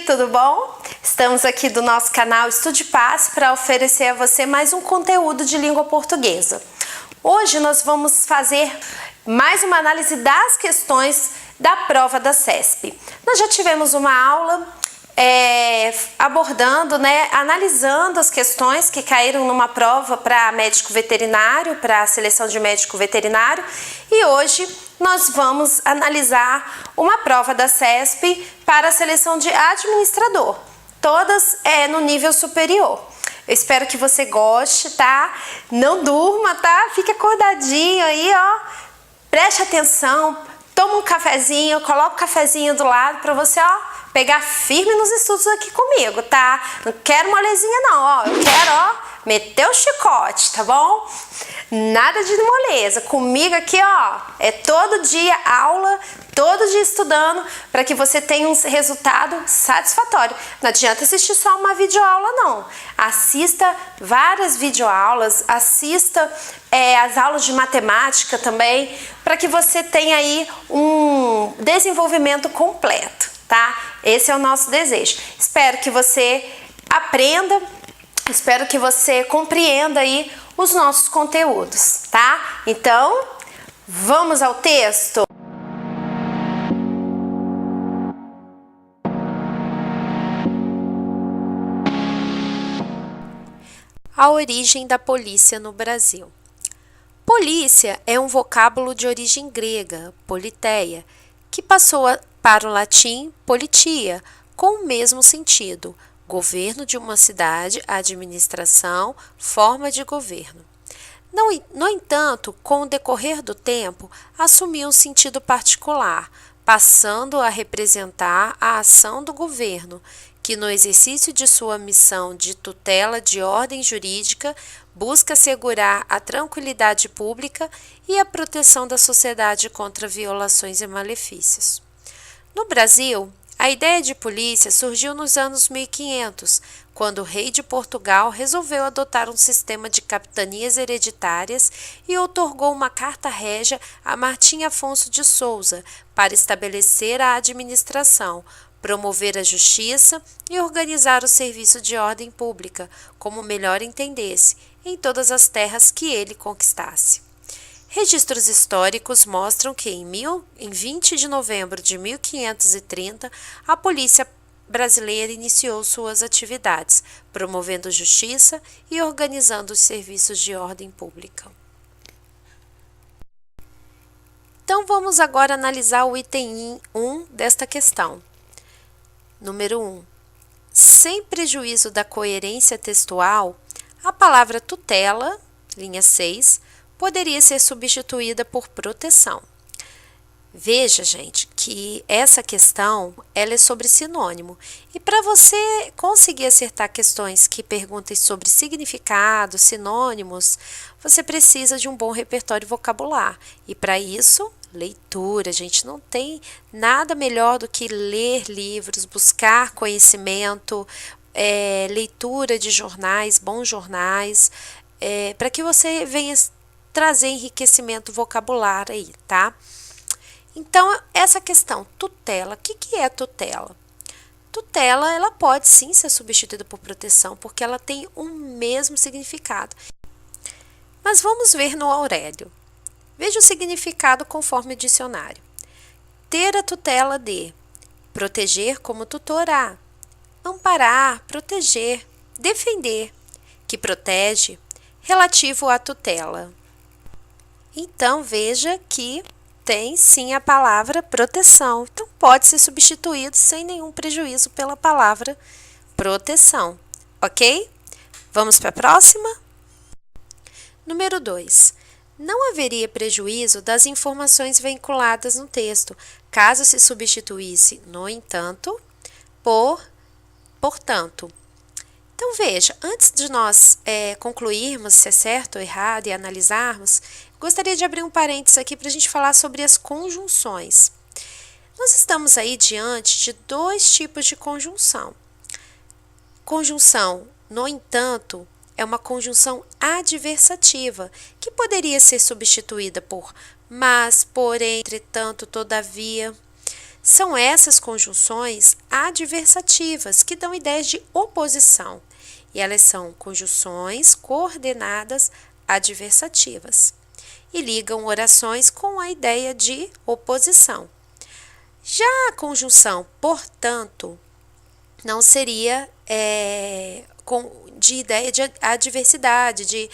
tudo bom? Estamos aqui do nosso canal Estude Paz para oferecer a você mais um conteúdo de língua portuguesa. Hoje nós vamos fazer mais uma análise das questões da prova da CESP. Nós já tivemos uma aula abordando, analisando as questões que caíram numa prova para médico veterinário, para a seleção de médico veterinário, e hoje nós vamos analisar uma prova da CESP para a seleção de administrador, todas no nível superior. Eu espero que você goste, tá? Não durma, tá? Fique acordadinho aí, ó. Preste atenção, toma um cafezinho, coloca o cafezinho do lado para você, ó, pegar firme nos estudos aqui comigo, tá? Não quero molezinha não, ó. Eu quero, ó, meter o chicote, tá bom? Nada de moleza. Comigo aqui, ó, é todo dia aula, todo dia estudando, para que você tenha um resultado satisfatório. Não adianta assistir só uma videoaula, não. Assista várias videoaulas, assista as aulas de matemática também, para que você tenha aí um desenvolvimento completo, tá? Esse é o nosso desejo. Espero que você aprenda, espero que você compreenda aí os nossos conteúdos, tá? Então, vamos ao texto? A origem da polícia no Brasil. Polícia é um vocábulo de origem grega, politeia, que passou para o latim politia, com o mesmo sentido: governo de uma cidade, administração, forma de governo. No entanto, com o decorrer do tempo, assumiu um sentido particular, passando a representar a ação do governo, que no exercício de sua missão de tutela de ordem jurídica, busca assegurar a tranquilidade pública e a proteção da sociedade contra violações e malefícios. No Brasil, a ideia de polícia surgiu nos anos 1500, quando o rei de Portugal resolveu adotar um sistema de capitanias hereditárias e outorgou uma carta régia a Martim Afonso de Souza para estabelecer a administração, promover a justiça e organizar o serviço de ordem pública, como melhor entendesse, em todas as terras que ele conquistasse. Registros históricos mostram que em 20 de novembro de 1530, a polícia brasileira iniciou suas atividades, promovendo justiça e organizando os serviços de ordem pública. Então vamos agora analisar o item 1 desta questão. Número 1. Sem prejuízo da coerência textual, a palavra tutela, linha 6, poderia ser substituída por proteção. Veja, gente, que essa questão ela é sobre sinônimo. E para você conseguir acertar questões que perguntem sobre significado, sinônimos, você precisa de um bom repertório vocabular. E para isso, leitura. A gente não tem nada melhor do que ler livros, buscar conhecimento, leitura de jornais, bons jornais, para que você venha trazer enriquecimento vocabular aí, tá? Então, essa questão, tutela, o que é tutela? Tutela, ela pode sim ser substituída por proteção, porque ela tem o mesmo significado. Mas vamos ver no Aurélio. Veja o significado conforme o dicionário. Ter a tutela de proteger como tutorar, amparar, proteger, defender, que protege, relativo à tutela. Então, veja que tem sim a palavra proteção. Então, pode ser substituído sem nenhum prejuízo pela palavra proteção. Ok? Vamos para a próxima? Número 2. Não haveria prejuízo das informações vinculadas no texto, caso se substituísse, no entanto, por portanto. Então, veja, antes de nós concluirmos se é certo ou errado e analisarmos, gostaria de abrir um parênteses aqui para a gente falar sobre as conjunções. Nós estamos aí diante de dois tipos de conjunção. Conjunção, no entanto, é uma conjunção adversativa, que poderia ser substituída por mas, porém, entretanto, todavia. São essas conjunções adversativas que dão ideias de oposição. E elas são conjunções coordenadas adversativas e ligam orações com a ideia de oposição. Já a conjunção, portanto, não seria de ideia de adversidade, de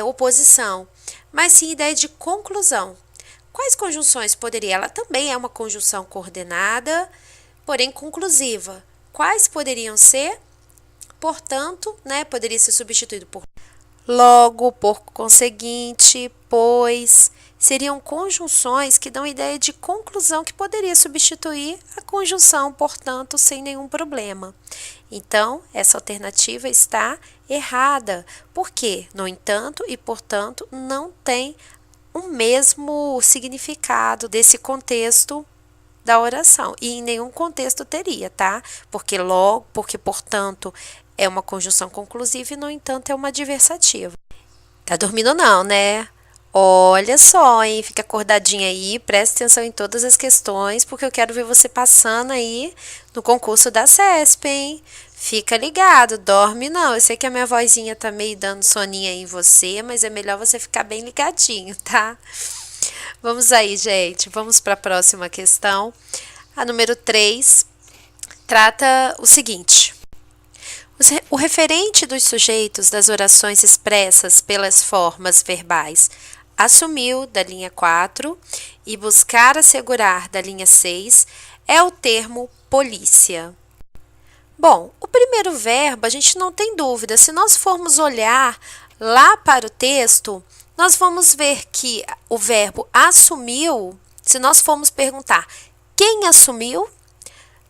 oposição, mas sim ideia de conclusão. Quais conjunções poderia? Ela também é uma conjunção coordenada, porém conclusiva. Quais poderiam ser? Portanto, poderia ser substituído por logo, por conseguinte, pois. Seriam conjunções que dão ideia de conclusão que poderia substituir a conjunção, portanto, sem nenhum problema. Então, essa alternativa está errada. Por quê? No entanto e portanto, não tem o mesmo significado desse contexto da oração. E em nenhum contexto teria, tá? Porque logo, porque portanto, é uma conjunção conclusiva e, no entanto, é uma adversativa. Tá dormindo não, né? Olha só, hein? Fica acordadinha aí, preste atenção em todas as questões, porque eu quero ver você passando aí no concurso da CESP, hein? Fica ligado, dorme não. Eu sei que a minha vozinha tá meio dando soninha aí em você, mas é melhor você ficar bem ligadinho, tá? Vamos aí, gente. Vamos para a próxima questão. A número 3 trata o seguinte: o referente dos sujeitos das orações expressas pelas formas verbais assumiu, da linha 4, e buscar assegurar, da linha 6, é o termo polícia. Bom, o primeiro verbo, a gente não tem dúvida. Se nós formos olhar lá para o texto, nós vamos ver que o verbo assumiu, se nós formos perguntar quem assumiu,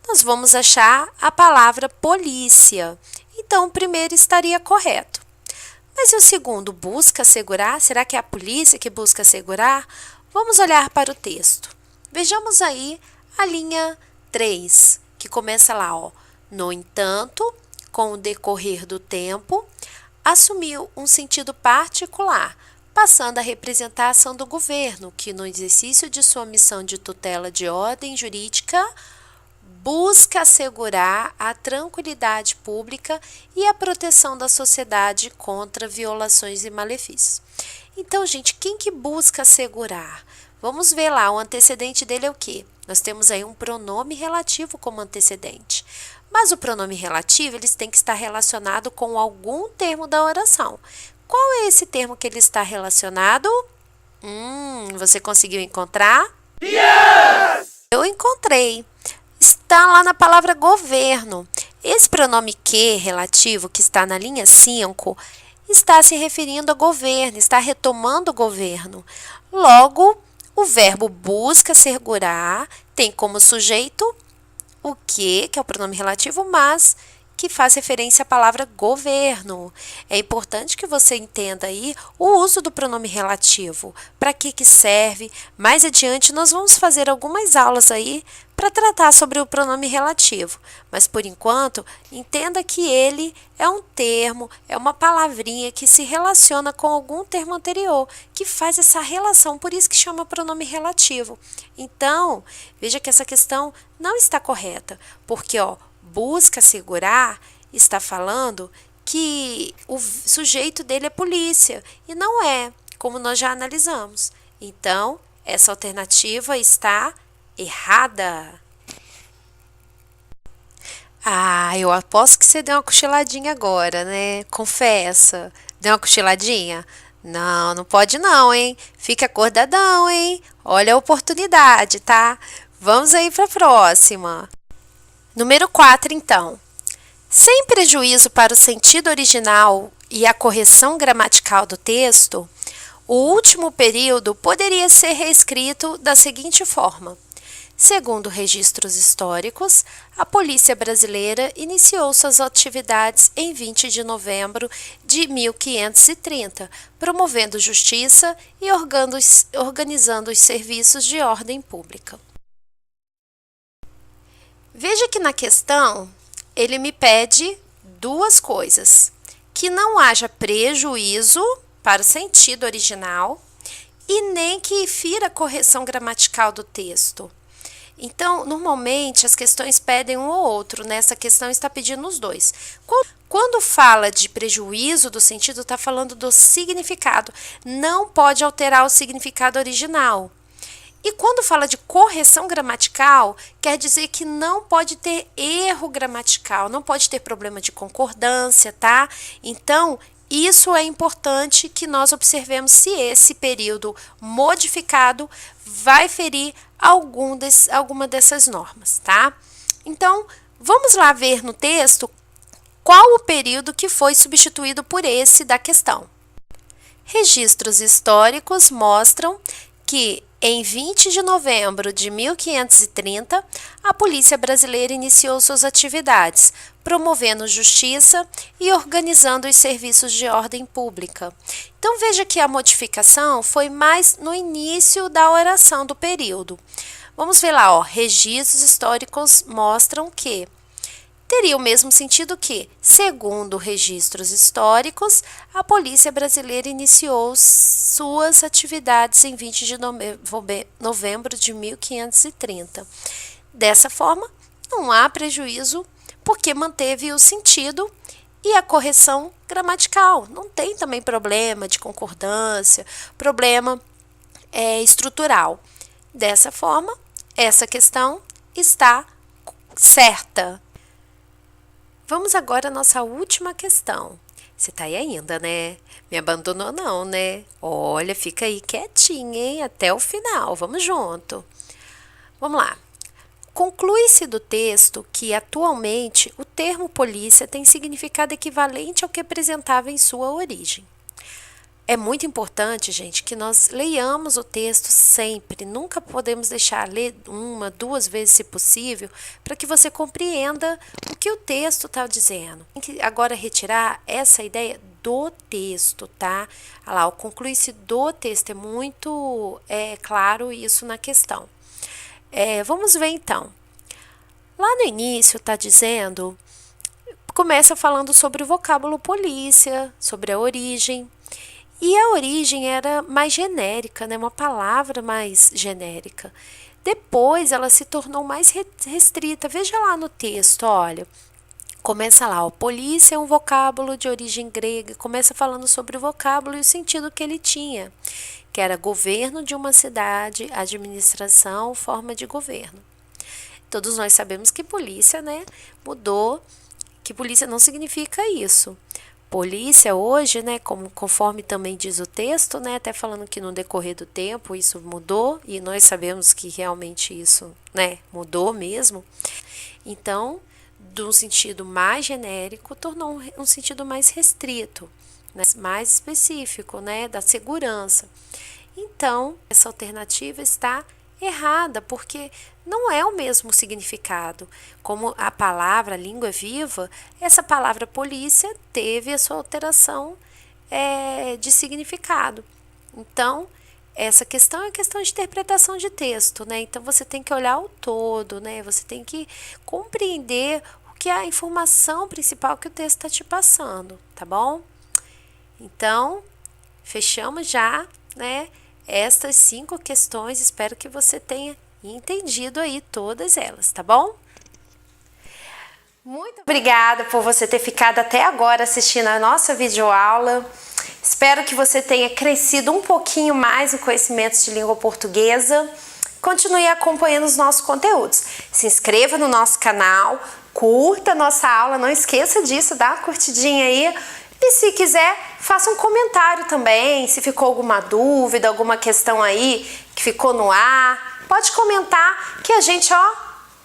nós vamos achar a palavra polícia. Então, o primeiro estaria correto. Mas e o segundo, busca assegurar? Será que é a polícia que busca assegurar? Vamos olhar para o texto. Vejamos aí a linha 3, que começa lá, ó. No entanto, com o decorrer do tempo, assumiu um sentido particular, passando a representar a ação do governo, que no exercício de sua missão de tutela de ordem jurídica, busca assegurar a tranquilidade pública e a proteção da sociedade contra violações e malefícios. Então, gente, quem que busca assegurar? Vamos ver lá, o antecedente dele é o quê? Nós temos aí um pronome relativo como antecedente. Mas o pronome relativo, eles têm que estar relacionado com algum termo da oração. Qual é esse termo que ele está relacionado? Você conseguiu encontrar? Yes! Eu encontrei. Está lá na palavra governo. Esse pronome que relativo, que está na linha 5, está se referindo a governo, está retomando o governo. Logo, o verbo busca assegurar tem como sujeito o que é o pronome relativo, mas que faz referência à palavra governo. É importante que você entenda aí o uso do pronome relativo, para que serve. Mais adiante nós vamos fazer algumas aulas aí para tratar sobre o pronome relativo, mas por enquanto entenda que ele é um termo, é uma palavrinha que se relaciona com algum termo anterior, que faz essa relação, por isso que chama pronome relativo. Então, veja que essa questão não está correta, porque busca assegurar está falando que o sujeito dele é polícia, e não é, como nós já analisamos. Então, essa alternativa está errada. Eu aposto que você deu uma cochiladinha agora, né? Confessa. Deu uma cochiladinha? Não, não pode não, hein? Fica acordadão, hein? Olha a oportunidade, tá? Vamos aí para a próxima. Número 4, então. Sem prejuízo para o sentido original e a correção gramatical do texto, o último período poderia ser reescrito da seguinte forma: segundo registros históricos, a Polícia Brasileira iniciou suas atividades em 20 de novembro de 1530, promovendo justiça e organizando os serviços de ordem pública. Veja que na questão ele me pede duas coisas: que não haja prejuízo para o sentido original e nem que fira a correção gramatical do texto. Então, normalmente, as questões pedem um ou outro, né? Essa questão está pedindo os dois. Quando fala de prejuízo do sentido, está falando do significado. Não pode alterar o significado original. E quando fala de correção gramatical, quer dizer que não pode ter erro gramatical, não pode ter problema de concordância, tá? Então, isso é importante que nós observemos se esse período modificado vai ferir alguma dessas normas, tá? Então, vamos lá ver no texto qual o período que foi substituído por esse da questão. Registros históricos mostram que em 20 de novembro de 1530, a polícia brasileira iniciou suas atividades, promovendo justiça e organizando os serviços de ordem pública. Então veja que a modificação foi mais no início da oração do período. Vamos ver lá, ó, registros históricos mostram que teria o mesmo sentido que, segundo registros históricos, a polícia brasileira iniciou suas atividades em 20 de novembro de 1530. Dessa forma, não há prejuízo porque manteve o sentido e a correção gramatical. Não tem também problema de concordância, problema estrutural. Dessa forma, essa questão está certa. Vamos agora à nossa última questão. Você tá aí ainda, né? Me abandonou não, né? Olha, fica aí quietinha, hein? Até o final. Vamos junto. Vamos lá. Conclui-se do texto que, atualmente, o termo polícia tem significado equivalente ao que apresentava em sua origem. É muito importante, gente, que nós leiamos o texto sempre. Nunca podemos deixar ler uma, duas vezes, se possível, para que você compreenda o que o texto está dizendo. Tem que agora retirar essa ideia do texto, tá? Olha lá, o conclui-se do texto é muito claro isso na questão. Vamos ver então. Lá no início está dizendo, começa falando sobre o vocábulo polícia, sobre a origem. E a origem era mais genérica, né? Uma palavra mais genérica. Depois ela se tornou mais restrita. Veja lá no texto, olha. Começa lá, ó, polícia é um vocábulo de origem grega. Começa falando sobre o vocábulo e o sentido que ele tinha, que era governo de uma cidade, administração, forma de governo. Todos nós sabemos que polícia, né, mudou, que polícia não significa isso. Polícia hoje, né, conforme também diz o texto, né, até falando que no decorrer do tempo isso mudou e nós sabemos que realmente isso, né, mudou mesmo. Então, de um sentido mais genérico, tornou um sentido mais restrito, né, mais específico, né, da segurança. Então, essa alternativa está errada, porque não é o mesmo significado. Como a palavra, a língua é viva, essa palavra polícia teve a sua alteração de significado. Então, essa questão é questão de interpretação de texto, né? Então, você tem que olhar o todo, né? Você tem que compreender o que é a informação principal que o texto está te passando, tá bom? Então, fechamos já, né? Estas 5 questões, espero que você tenha entendido aí todas elas, tá bom? Muito obrigada por você ter ficado até agora assistindo a nossa videoaula. Espero que você tenha crescido um pouquinho mais em conhecimentos de língua portuguesa. Continue acompanhando os nossos conteúdos. Se inscreva no nosso canal, curta a nossa aula, não esqueça disso, dá uma curtidinha aí. E se quiser, faça um comentário também, se ficou alguma dúvida, alguma questão aí que ficou no ar, pode comentar que a gente, ó,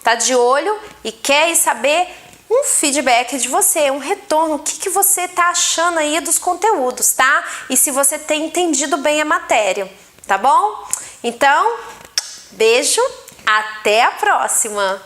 tá de olho e quer saber um feedback de você, um retorno, o que você tá achando aí dos conteúdos, tá? E se você tem entendido bem a matéria, tá bom? Então, beijo, até a próxima!